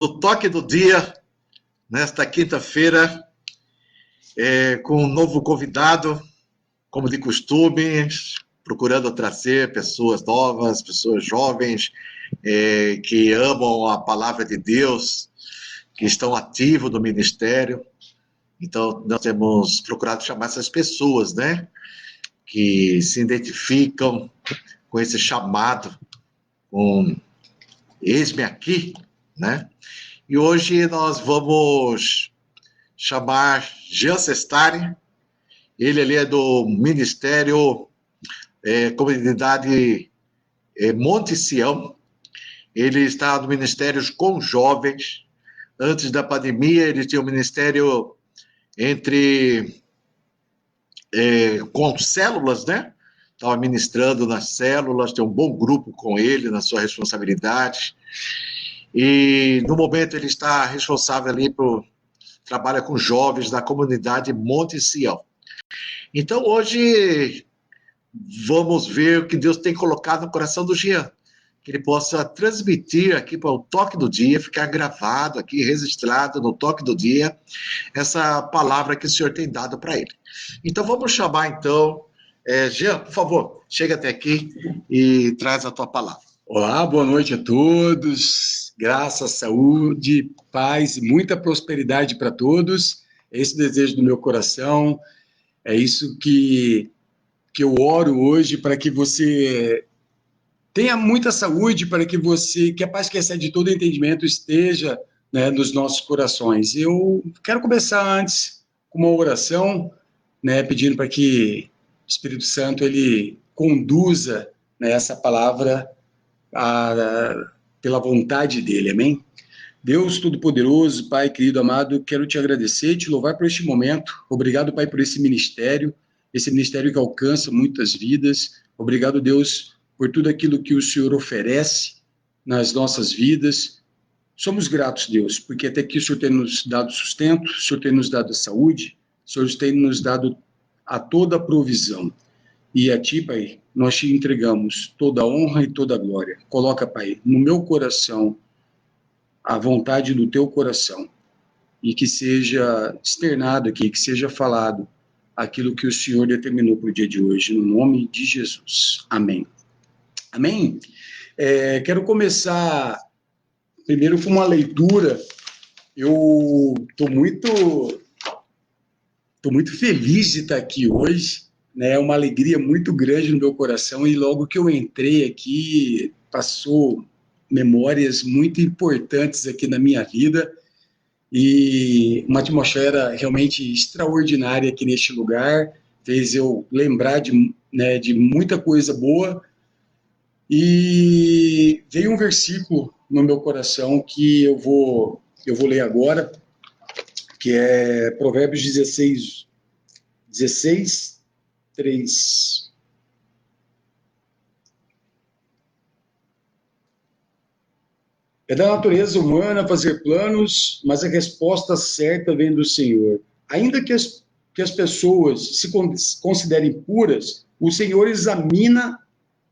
do Toque do Dia, nesta quinta-feira, com um novo convidado, como de costume, procurando trazer pessoas novas, pessoas jovens, que amam a palavra de Deus, que estão ativos no ministério. Então, nós temos procurado chamar essas pessoas, né, que se identificam com esse chamado, com eis-me aqui, né? E hoje nós vamos chamar Jean Sestari. Ele ali é do Ministério Comunidade Monte Sião. Ele está no Ministério com Jovens. Antes da pandemia, ele tinha um ministério com células, né? Estava ministrando nas células, tem um bom grupo com ele na sua responsabilidade. E no momento ele está responsável ali trabalha com jovens da comunidade Monte Sião. Então hoje vamos ver o que Deus tem colocado no coração do Jean, que ele possa transmitir aqui para o Toque do Dia, ficar gravado aqui, registrado no Toque do Dia, essa palavra que o Senhor tem dado para ele. Então vamos chamar então, Jean, por favor, chega até aqui e traz a tua palavra. Olá, boa noite a todos, graça, saúde, paz e muita prosperidade para todos. Esse é o desejo do meu coração, é isso que eu oro hoje, para que você tenha muita saúde, para que a paz que excede todo entendimento esteja, né, nos nossos corações. Eu quero começar antes com uma oração, né, pedindo para que o Espírito Santo ele conduza, né, essa palavra pela vontade dele, amém? Deus Todo-Poderoso, Pai querido, amado, quero te agradecer, te louvar por este momento. Obrigado, Pai, por esse ministério que alcança muitas vidas. Obrigado, Deus, por tudo aquilo que o Senhor oferece nas nossas vidas. Somos gratos, Deus, porque até aqui o Senhor tem nos dado sustento, o Senhor tem nos dado saúde, o Senhor tem nos dado a toda a provisão. E a Ti, Pai, nós te entregamos toda a honra e toda a glória. Coloca, Pai, no meu coração a vontade do Teu coração e que seja externado aqui, que seja falado aquilo que o Senhor determinou para o dia de hoje, no nome de Jesus. Amém. Amém? Quero começar primeiro com uma leitura. Eu estou muito feliz de estar aqui hoje. É uma alegria muito grande no meu coração, e logo que eu entrei aqui, passou memórias muito importantes aqui na minha vida, e uma atmosfera realmente extraordinária aqui neste lugar, fez eu lembrar de muita coisa boa, e veio um versículo no meu coração que eu vou ler agora, que é Provérbios 16, 3. É da natureza humana fazer planos, mas a resposta certa vem do Senhor. Ainda que as pessoas se considerem puras, o Senhor examina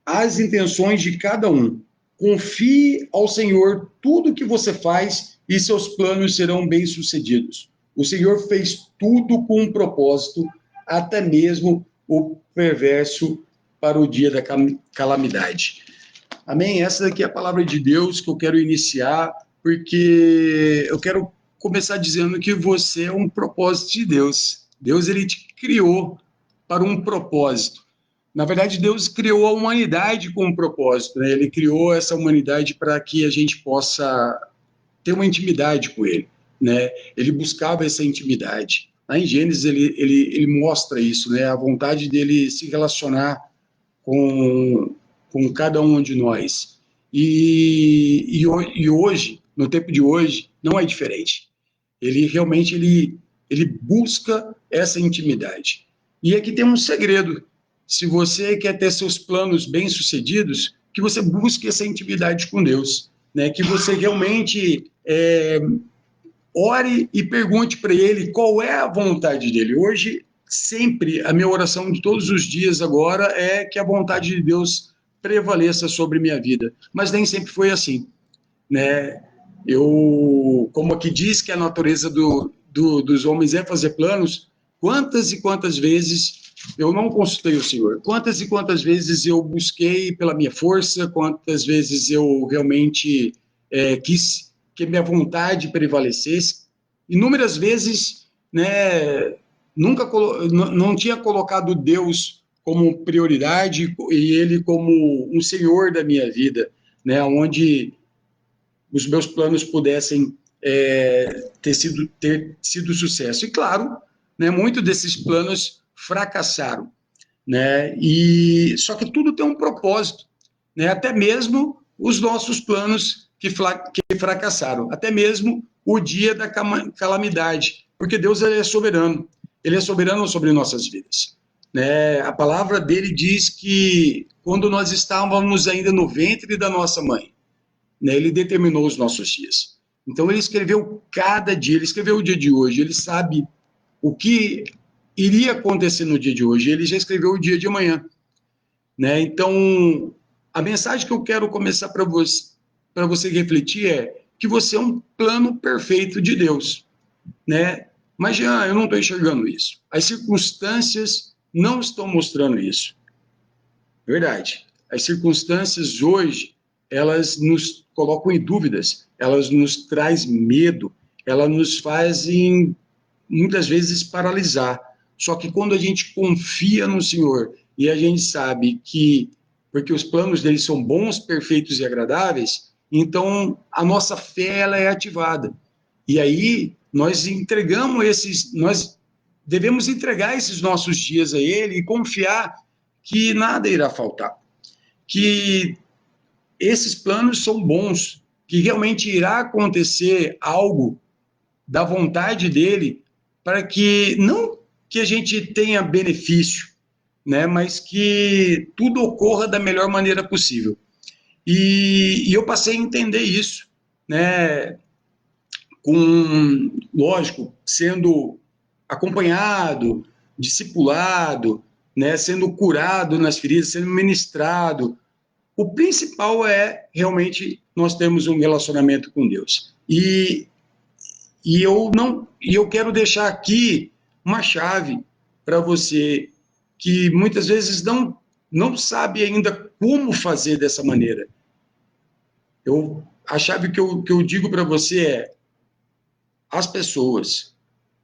as intenções de cada um. Confie ao Senhor tudo o que você faz e seus planos serão bem-sucedidos. O Senhor fez tudo com um propósito, até mesmo o perverso para o dia da calamidade. Amém? Essa daqui é a palavra de Deus que eu quero iniciar, porque eu quero começar dizendo que você é um propósito de Deus. Deus, ele te criou para um propósito. Na verdade, Deus criou a humanidade com um propósito, né? Ele criou essa humanidade para que a gente possa ter uma intimidade com ele, né? Ele buscava essa intimidade. Lá em Gênesis, ele mostra isso, né? A vontade dele se relacionar com cada um de nós. E hoje, no tempo de hoje, não é diferente. Ele realmente ele busca essa intimidade. E aqui tem um segredo. Se você quer ter seus planos bem-sucedidos, que você busque essa intimidade com Deus, né? Que você realmente ore e pergunte para Ele qual é a vontade dEle. Hoje, sempre, a minha oração de todos os dias agora é que a vontade de Deus prevaleça sobre minha vida. Mas nem sempre foi assim, né? Como aqui diz que a natureza dos homens é fazer planos, quantas e quantas vezes eu não consultei o Senhor, quantas e quantas vezes eu busquei pela minha força, quantas vezes eu realmente quis que minha vontade prevalecesse, inúmeras vezes, né, nunca não tinha colocado Deus como prioridade e Ele como um Senhor da minha vida, né, onde os meus planos pudessem ter sido sucesso. E claro, né, muitos desses planos fracassaram, né? E só que tudo tem um propósito, né? Até mesmo os nossos planos que fracassaram, até mesmo o dia da calamidade, porque Deus ele é soberano sobre nossas vidas, né? A palavra dele diz que quando nós estávamos ainda no ventre da nossa mãe, né, ele determinou os nossos dias. Então ele escreveu cada dia, ele escreveu o dia de hoje, ele sabe o que iria acontecer no dia de hoje, ele já escreveu o dia de amanhã, né? Então, a mensagem que eu quero começar para você refletir é que você é um plano perfeito de Deus, né? Mas, Jean, eu não estou enxergando isso. As circunstâncias não estão mostrando isso. Verdade. As circunstâncias hoje, elas nos colocam em dúvidas, elas nos trazem medo, elas nos fazem, muitas vezes, paralisar. Só que quando a gente confia no Senhor e a gente sabe que, porque os planos dele são bons, perfeitos e agradáveis, então a nossa fé ela é ativada. E aí nós devemos entregar esses nossos dias a ele e confiar que nada irá faltar, que esses planos são bons, que realmente irá acontecer algo da vontade dele, para que não que a gente tenha benefício, né, mas que tudo ocorra da melhor maneira possível. E eu passei a entender isso, né, lógico, sendo acompanhado, discipulado, né, sendo curado nas feridas, sendo ministrado. O principal é realmente nós termos um relacionamento com Deus. E eu quero deixar aqui uma chave para você que muitas vezes não sabe ainda como fazer dessa maneira. A chave que eu digo para você é: as pessoas,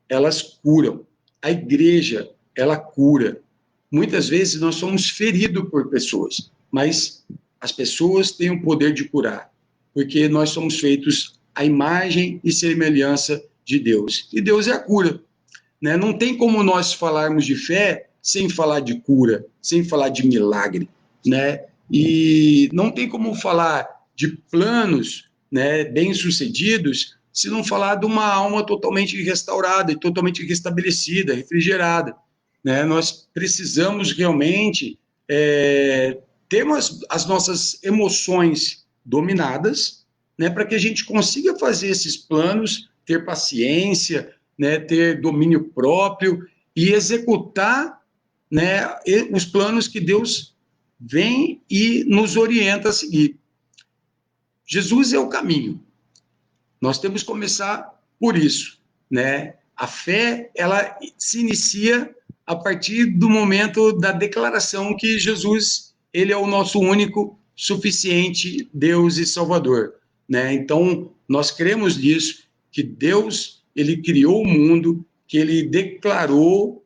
elas curam. A igreja, ela cura. Muitas vezes nós somos feridos por pessoas, mas as pessoas têm o poder de curar, porque nós somos feitos à imagem e semelhança de Deus. E Deus é a cura, né? Não tem como nós falarmos de fé sem falar de cura, sem falar de milagre, né? E não tem como falar de planos, né, bem-sucedidos se não falar de uma alma totalmente restaurada e totalmente restabelecida, refrigerada, né? Nós precisamos realmente ter as nossas emoções dominadas, né, para que a gente consiga fazer esses planos, ter paciência, né, ter domínio próprio e executar, né, os planos que Deus vem e nos orienta a seguir. Jesus é o caminho. Nós temos que começar por isso, né? A fé, ela se inicia a partir do momento da declaração que Jesus, ele é o nosso único, suficiente Deus e Salvador, né? Então, nós cremos nisso, que Deus, ele criou o mundo, que ele declarou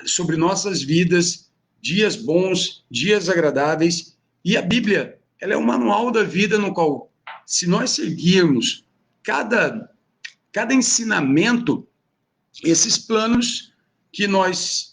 sobre nossas vidas dias bons, dias agradáveis, e a Bíblia, ela é um manual da vida no qual, se nós seguirmos cada ensinamento, esses planos que nós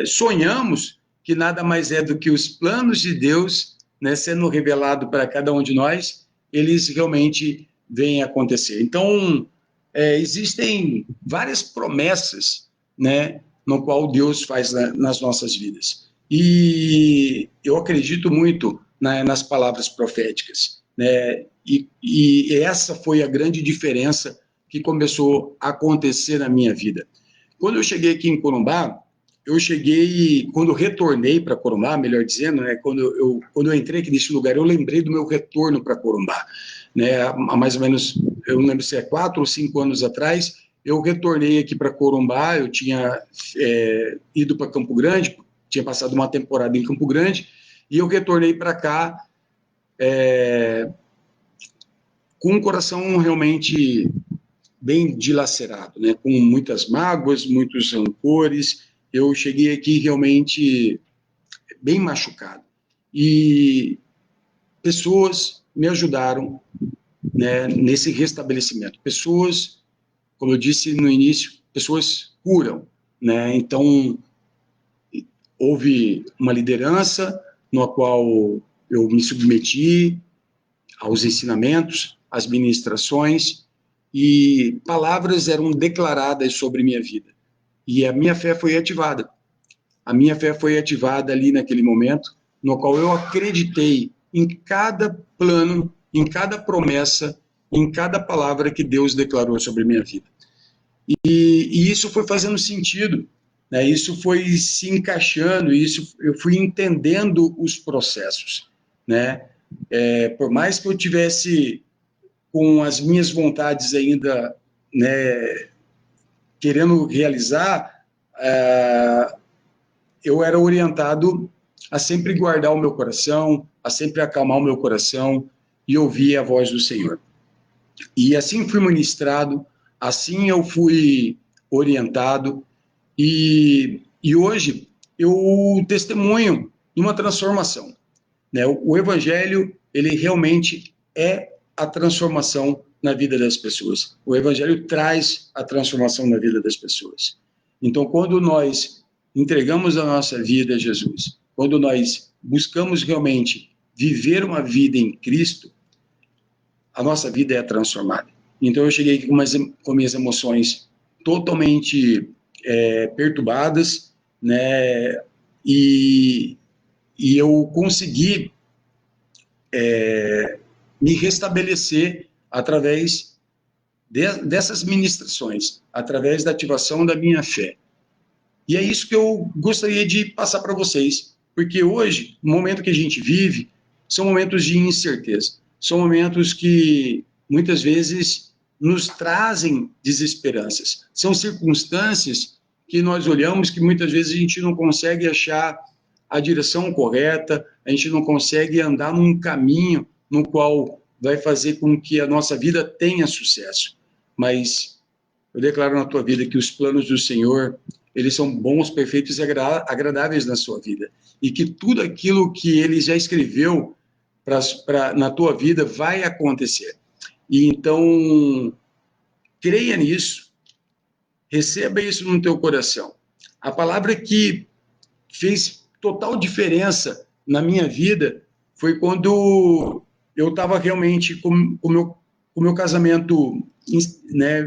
sonhamos, que nada mais é do que os planos de Deus, né, sendo revelado para cada um de nós, eles realmente vêm a acontecer. Então, existem várias promessas, né, no qual Deus faz nas nossas vidas. E eu acredito muito nas palavras proféticas, né? E essa foi a grande diferença que começou a acontecer na minha vida. Quando eu cheguei aqui em Corumbá, eu cheguei, quando eu retornei para Corumbá, melhor dizendo, né, quando eu entrei aqui nesse lugar, eu lembrei do meu retorno para Corumbá, né, há mais ou menos, eu não lembro se é 4 ou 5 anos atrás, eu retornei aqui para Corumbá, eu tinha ido para Campo Grande, tinha passado uma temporada em Campo Grande, e eu retornei para cá com um coração realmente bem dilacerado, né, com muitas mágoas, muitos rancores. Eu cheguei aqui realmente bem machucado. E pessoas me ajudaram, né, nesse restabelecimento. Pessoas, como eu disse no início, pessoas curam, né? Então, houve uma liderança no qual eu me submeti aos ensinamentos, às ministrações, e palavras eram declaradas sobre minha vida. E a minha fé foi ativada. A minha fé foi ativada ali naquele momento, no qual eu acreditei em cada plano, em cada promessa, em cada palavra que Deus declarou sobre a minha vida. E isso foi fazendo sentido, né? Isso foi se encaixando, isso eu fui entendendo os processos, né? Por mais que eu tivesse com as minhas vontades ainda, né, querendo realizar, eu era orientado a sempre guardar o meu coração, a sempre acalmar o meu coração e ouvir a voz do Senhor. E assim fui ministrado, assim eu fui orientado, e hoje eu testemunho de uma transformação, né? O Evangelho, ele realmente é a transformação na vida das pessoas. O Evangelho traz a transformação na vida das pessoas. Então, quando nós entregamos a nossa vida a Jesus, quando nós buscamos realmente viver uma vida em Cristo, a nossa vida é transformada. Então, eu cheguei aqui com minhas emoções totalmente perturbadas, né? E eu consegui me restabelecer através dessas ministrações, através da ativação da minha fé. E é isso que eu gostaria de passar para vocês, porque hoje, no momento que a gente vive, são momentos de incerteza, são momentos que muitas vezes nos trazem desesperanças, são circunstâncias que nós olhamos que muitas vezes a gente não consegue achar a direção correta, a gente não consegue andar num caminho no qual vai fazer com que a nossa vida tenha sucesso. Mas eu declaro na tua vida que os planos do Senhor, eles são bons, perfeitos e agradáveis na sua vida. E que tudo aquilo que Ele já escreveu na tua vida vai acontecer. E então, creia nisso, receba isso no teu coração. A palavra que fez total diferença na minha vida foi quando eu estava realmente com o meu casamento, né?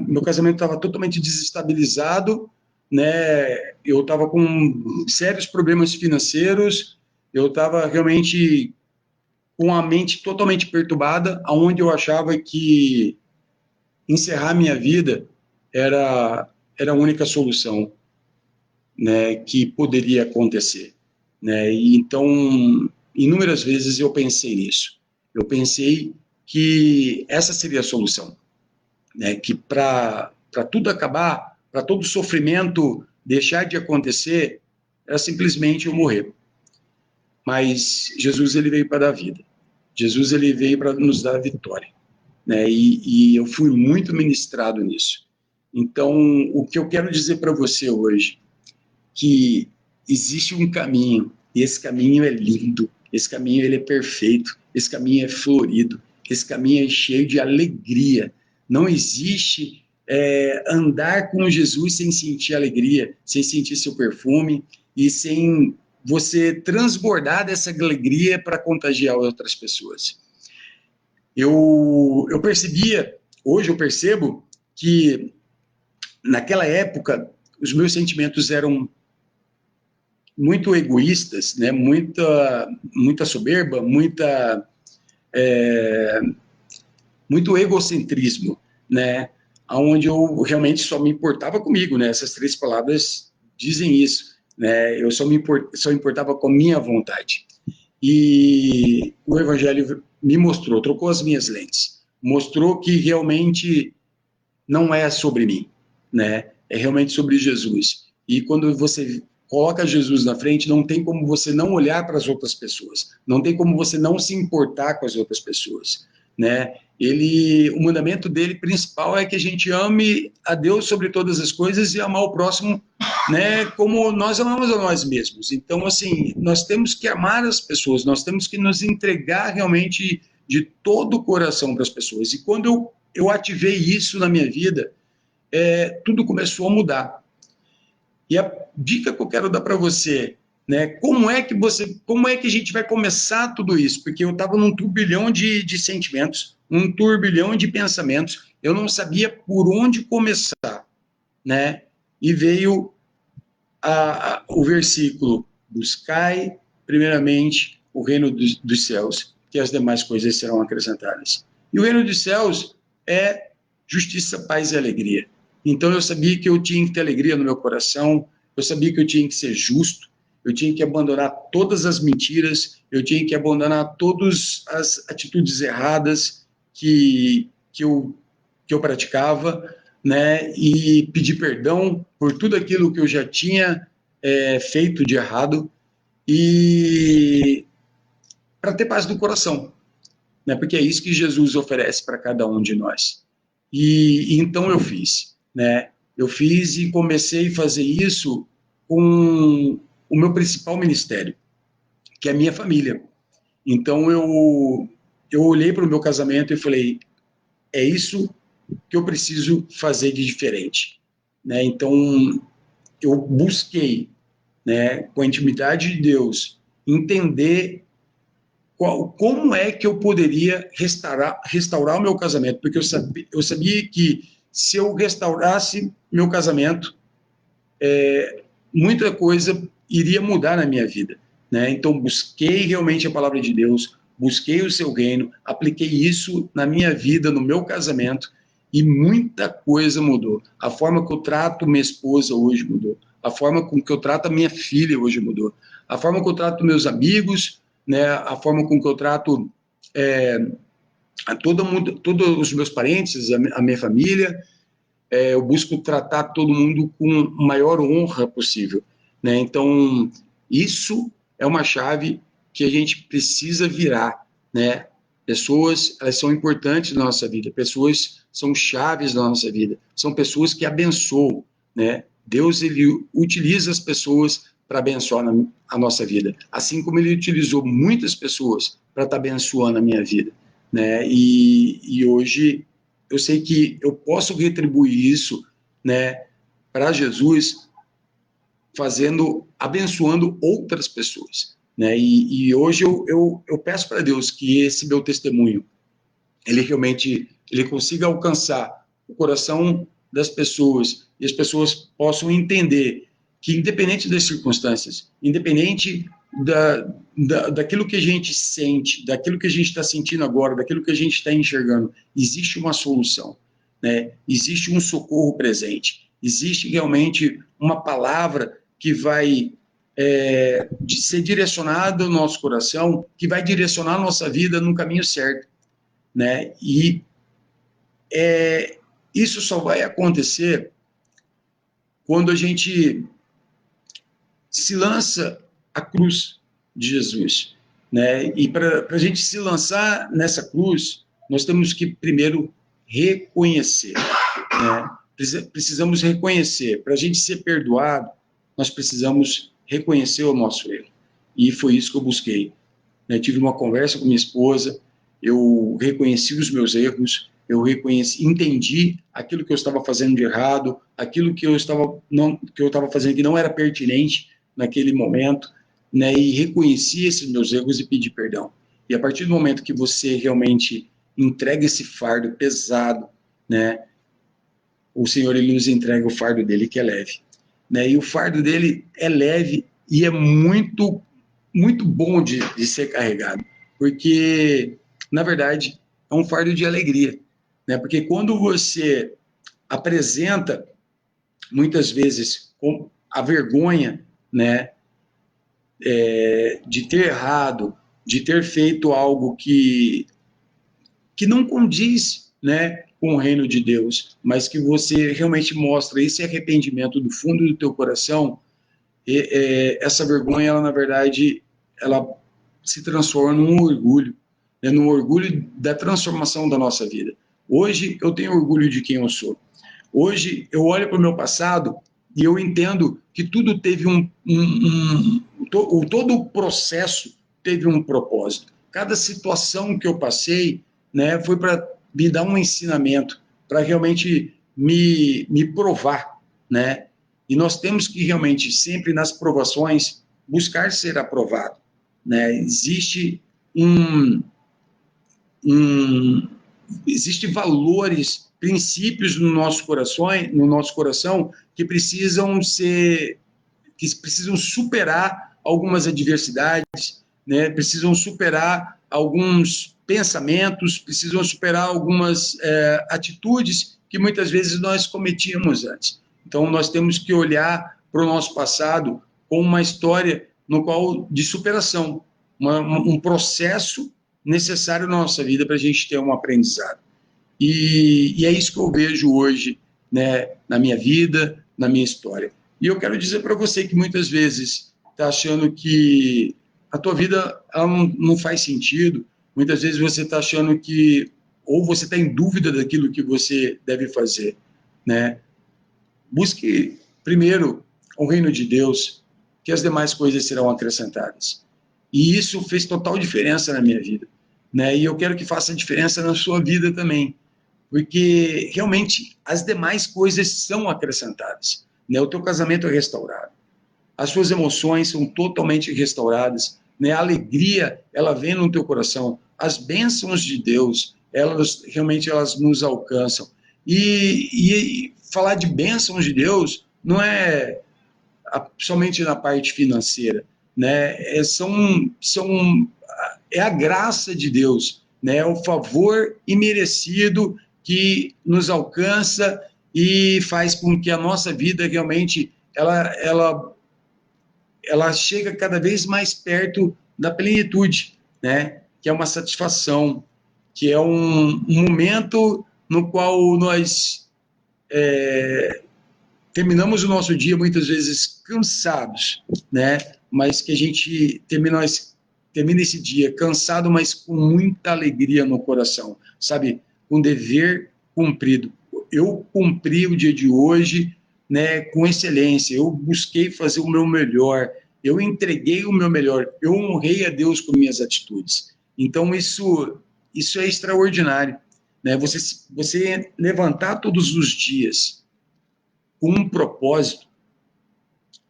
Meu casamento estava totalmente desestabilizado, né? Eu estava com sérios problemas financeiros, eu estava realmente com a mente totalmente perturbada, aonde eu achava que encerrar minha vida era a única solução, né, que poderia acontecer, né? E então, inúmeras vezes eu pensei nisso. Eu pensei que essa seria a solução, né? Que para tudo acabar, para todo sofrimento deixar de acontecer, era simplesmente eu morrer. Mas Jesus, ele veio para dar vida. Jesus, ele veio para nos dar a vitória, né? E eu fui muito ministrado nisso. Então, o que eu quero dizer para você hoje, que existe um caminho, e esse caminho é lindo, esse caminho ele é perfeito, esse caminho é florido, esse caminho é cheio de alegria. Não existe andar com Jesus sem sentir alegria, sem sentir seu perfume e sem você transbordar dessa alegria para contagiar outras pessoas. Eu percebia, hoje eu percebo que naquela época os meus sentimentos eram muito egoístas, né? Muita soberba, muito egocentrismo, né? Onde eu realmente só me importava comigo, né? Essas 3 palavras dizem isso, né? Eu só importava com a minha vontade. E o Evangelho me mostrou, trocou as minhas lentes, mostrou que realmente não é sobre mim, né? É realmente sobre Jesus. E quando você coloca Jesus na frente, não tem como você não olhar para as outras pessoas, não tem como você não se importar com as outras pessoas, né? O mandamento dele principal é que a gente ame a Deus sobre todas as coisas e amar o próximo, né, como nós amamos a nós mesmos. Então, assim, nós temos que amar as pessoas, nós temos que nos entregar realmente de todo o coração para as pessoas. E quando eu ativei isso na minha vida, tudo começou a mudar. E a dica que eu quero dar para você, né, como é que a gente vai começar tudo isso? Porque eu estava num turbilhão de sentimentos, um turbilhão de pensamentos, eu não sabia por onde começar, né? E veio o versículo: buscai primeiramente o reino dos céus, que as demais coisas serão acrescentadas. E o reino dos céus é justiça, paz e alegria. Então eu sabia que eu tinha que ter alegria no meu coração, eu sabia que eu tinha que ser justo, eu tinha que abandonar todas as mentiras, eu tinha que abandonar todas as atitudes erradas que eu praticava, né, e pedir perdão por tudo aquilo que eu já tinha feito de errado, e para ter paz do coração, né, porque é isso que Jesus oferece para cada um de nós. E então eu fiz, né, eu fiz e comecei a fazer isso com o meu principal ministério, que é a minha família. Então eu olhei para o meu casamento e falei: é isso que eu preciso fazer de diferente, né? Então eu busquei, né, com a intimidade de Deus, entender como é que eu poderia restaurar o meu casamento, porque eu sabia que se eu restaurasse meu casamento, muita coisa iria mudar na minha vida, né? Então busquei realmente a palavra de Deus, busquei o seu reino, apliquei isso na minha vida, no meu casamento, e muita coisa mudou. A forma que eu trato minha esposa hoje mudou, a forma com que eu trato a minha filha hoje mudou, a forma que eu trato meus amigos, né? A forma com que eu trato todos os meus parentes, a minha família. Eu busco tratar todo mundo com a maior honra possível, né? Então, isso é uma chave que a gente precisa virar, né? Pessoas, elas são importantes na nossa vida, pessoas são chaves na nossa vida, são pessoas que abençoam, né? Deus, ele utiliza as pessoas para abençoar a nossa vida, assim como ele utilizou muitas pessoas para estar abençoando a minha vida, né? E hoje eu sei que eu posso retribuir isso, né, para Jesus, abençoando outras pessoas, né? E hoje eu peço para Deus que esse meu testemunho, ele realmente consiga alcançar o coração das pessoas, e as pessoas possam entender que, independente das circunstâncias, independente daquilo que a gente sente, daquilo que a gente está sentindo agora, daquilo que a gente está enxergando, existe uma solução, né? Existe um socorro presente, existe realmente uma palavra que vai ser direcionada ao nosso coração, que vai direcionar a nossa vida no caminho certo, né? E isso só vai acontecer quando a gente se lança à cruz de Jesus, né? E para a gente se lançar nessa cruz, nós temos que primeiro reconhecer, né? Precisamos reconhecer. Para a gente ser perdoado, nós precisamos reconhecer o nosso erro. E foi isso que eu busquei, né? Tive uma conversa com minha esposa, eu reconheci os meus erros, eu entendi aquilo que eu estava fazendo de errado, aquilo que eu estava fazendo que não era pertinente naquele momento, né? E reconheci esses meus erros e pedi perdão. E a partir do momento que você realmente entrega esse fardo pesado, né? O Senhor, ele nos entrega o fardo dele, que é leve, né? E o fardo dele é leve e é muito, muito bom de ser carregado, porque, na verdade, é um fardo de alegria, né? Porque quando você apresenta, muitas vezes, a vergonha, né, de ter errado, de ter feito algo que não condiz, né, com o reino de Deus, mas que você realmente mostra esse arrependimento do fundo do teu coração, essa vergonha, ela, na verdade, ela se transforma num orgulho, né, num orgulho da transformação da nossa vida. Hoje eu tenho orgulho de quem eu sou. Hoje eu olho para o meu passado e eu entendo que tudo teve todo o processo teve um propósito. Cada situação que eu passei, né, foi para me dar um ensinamento, para realmente me provar, né? E nós temos que realmente, sempre nas provações, buscar ser aprovado, né? Existe valores, princípios no nosso coração que precisam superar algumas adversidades, né? Precisam superar alguns pensamentos, precisam superar algumas atitudes que muitas vezes nós cometíamos antes. Então, nós temos que olhar para o nosso passado com uma história no qual de superação, um processo necessário na nossa vida para a gente ter um aprendizado. E é isso que eu vejo hoje, né, na minha vida, na minha história. E eu quero dizer para você que muitas vezes está achando que a tua vida ela não faz sentido, muitas vezes você está achando que, ou você está em dúvida daquilo que você deve fazer, né? Busque primeiro o reino de Deus, que as demais coisas serão acrescentadas. E isso fez total diferença na minha vida, né? E eu quero que faça diferença na sua vida também, porque realmente as demais coisas são acrescentadas, né? O teu casamento é restaurado, as suas emoções são totalmente restauradas, né? A alegria, ela vem no teu coração, as bênçãos de Deus, elas realmente elas nos alcançam. E falar de bênçãos de Deus não é somente na parte financeira, né? É a graça de Deus, né? É o favor imerecido que nos alcança e faz com que a nossa vida realmente ela chega cada vez mais perto da plenitude, né? Que é uma satisfação, que é um momento no qual nós terminamos o nosso dia muitas vezes cansados, né? Mas que a gente termina esse dia cansado, mas com muita alegria no coração, sabe? Com dever cumprido. Eu cumpri o dia de hoje, né, com excelência. Eu busquei fazer o meu melhor. Eu entreguei o meu melhor. Eu honrei a Deus com minhas atitudes. Então isso é extraordinário, né? Você levantar todos os dias com um propósito,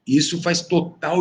isso faz total